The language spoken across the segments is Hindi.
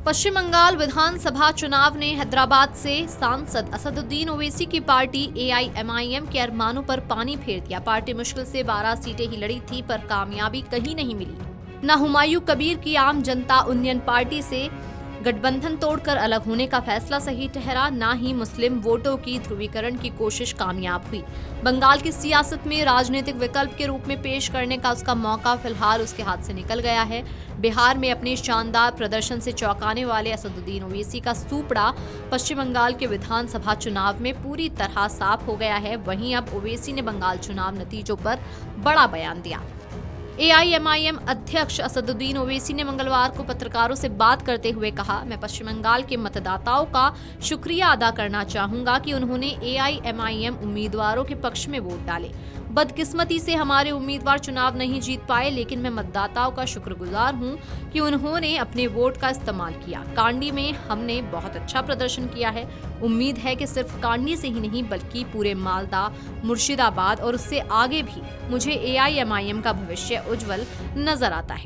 पश्चिम बंगाल विधानसभा चुनाव ने हैदराबाद से सांसद असदुद्दीन ओवैसी की पार्टी एआईएमआईएम के अरमानों पर पानी फेर दिया। पार्टी मुश्किल से 12 सीटें ही लड़ी थी, पर कामयाबी कहीं नहीं मिली। न हुमायूं कबीर की आम जनता यूनियन पार्टी से गठबंधन तोड़कर अलग होने का फैसला सही ठहरा, न ही मुस्लिम वोटों की ध्रुवीकरण की कोशिश कामयाब हुई। बंगाल की सियासत में राजनीतिक विकल्प के रूप में पेश करने का उसका मौका फिलहाल उसके हाथ से निकल गया है। बिहार में अपने शानदार प्रदर्शन से चौंकाने वाले असदुद्दीन ओवैसी का सूपड़ा पश्चिम बंगाल के विधानसभा चुनाव में पूरी तरह साफ हो गया है। वहीं अब ओवैसी ने बंगाल चुनाव नतीजों पर बड़ा बयान दिया। एआईएमआईएम अध्यक्ष असदुद्दीन ओवैसी ने मंगलवार को पत्रकारों से बात करते हुए कहा, मैं पश्चिम बंगाल के मतदाताओं का शुक्रिया अदा करना चाहूंगा कि उन्होंने एआईएमआईएम उम्मीदवारों के पक्ष में वोट डाले। बदकिस्मती से हमारे उम्मीदवार चुनाव नहीं जीत पाए, लेकिन मैं मतदाताओं का शुक्रगुजार हूं कि उन्होंने अपने वोट का इस्तेमाल किया। कांडी में हमने बहुत अच्छा प्रदर्शन किया है। उम्मीद है कि सिर्फ कांडी से ही नहीं बल्कि पूरे मालदा, मुर्शिदाबाद और उससे आगे भी मुझे एआईएमआईएम का भविष्य उज्जवल नजर आता है।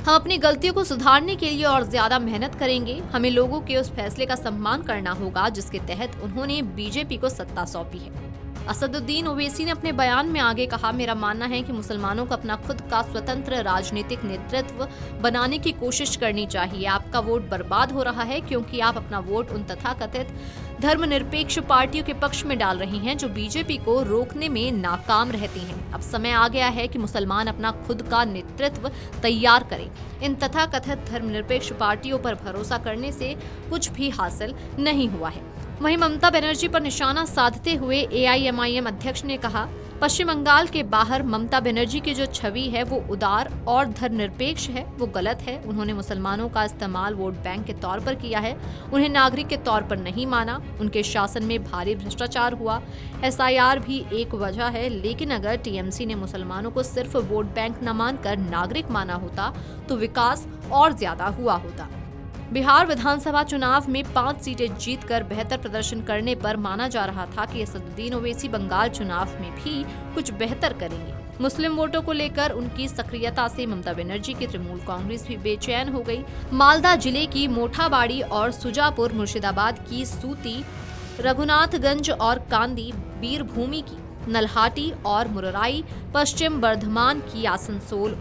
हम अपनी गलतियों को सुधारने के लिए और ज्यादा मेहनत करेंगे। हमें लोगों के उस फैसले का सम्मान करना होगा जिसके तहत उन्होंने बीजेपी को सत्ता सौंपी है। असदुद्दीन ओवैसी ने अपने बयान में आगे कहा, मेरा मानना है कि मुसलमानों को अपना खुद का स्वतंत्र राजनीतिक नेतृत्व बनाने की कोशिश करनी चाहिए। आपका वोट बर्बाद हो रहा है क्योंकि आप अपना वोट उन तथाकथित धर्मनिरपेक्ष पार्टियों के पक्ष में डाल रही हैं जो बीजेपी को रोकने में नाकाम रहती हैं। अब समय आ गया है कि मुसलमान अपना खुद का नेतृत्व तैयार करें। इन तथाकथित धर्मनिरपेक्ष पार्टियों पर भरोसा करने से कुछ भी हासिल नहीं हुआ है। वहीं ममता बनर्जी पर निशाना साधते हुए एआईएमआईएम अध्यक्ष ने कहा, पश्चिम बंगाल के बाहर ममता बनर्जी की जो छवि है वो उदार और धर्मनिरपेक्ष है, वो गलत है। उन्होंने मुसलमानों का इस्तेमाल वोट बैंक के तौर पर किया है, उन्हें नागरिक के तौर पर नहीं माना। उनके शासन में भारी भ्रष्टाचार हुआ। एसआईआर भी एक वजह है, लेकिन अगर टीएमसी ने मुसलमानों को सिर्फ वोट बैंक न मानकर नागरिक माना होता तो विकास और ज्यादा हुआ होता। बिहार विधानसभा चुनाव में 5 सीटें जीतकर बेहतर प्रदर्शन करने पर माना जा रहा था कि असदुद्दीन ओवैसी बंगाल चुनाव में भी कुछ बेहतर करेंगे। मुस्लिम वोटों को लेकर उनकी सक्रियता से ममता बनर्जी की तृणमूल कांग्रेस भी बेचैन हो गई। मालदा जिले की मोठाबाड़ी और सुजापुर, मुर्शिदाबाद की सूती, रघुनाथगंज और कांदी, बीरभूमि की नल्हाटी और मुरराई, पश्चिम बर्धमान की आसनसोल,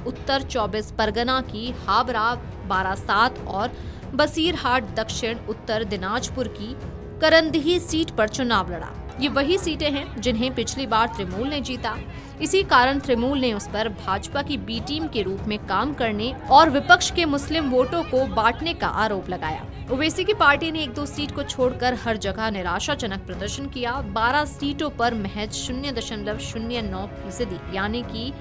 उत्तर 24 परगना की हावड़ा, बारासात और बसीरहाट, दक्षिण उत्तर दिनाजपुर की करंदही सीट पर चुनाव लड़ा। ये वही सीटें हैं जिन्हें पिछली बार तृणमूल ने जीता। इसी कारण तृणमूल ने उस पर भाजपा की बी टीम के रूप में काम करने और विपक्ष के मुस्लिम वोटों को बांटने का आरोप लगाया। ओवैसी की पार्टी ने 1-2 सीट को छोड़कर हर जगह निराशाजनक प्रदर्शन किया। 12 सीटों पर महज 0.09% यानी कि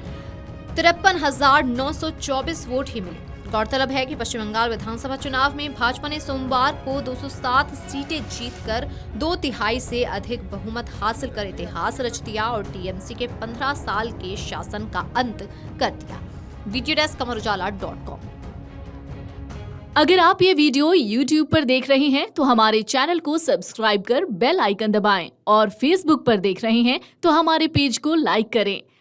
53,924 वोट ही मिले। गौरतलब है कि पश्चिम बंगाल विधानसभा चुनाव में भाजपा ने सोमवार को 207 सीटें जीतकर 2/3 से अधिक बहुमत हासिल कर इतिहास रच दिया और टीएमसी के 15 साल के शासन का अंत कर दिया। Video desk amarujala.com। अगर आप ये वीडियो YouTube पर देख रहे हैं तो हमारे चैनल को सब्सक्राइब कर बेल आइकन दबाएं और Facebook पर देख रहे हैं तो हमारे पेज को लाइक करें।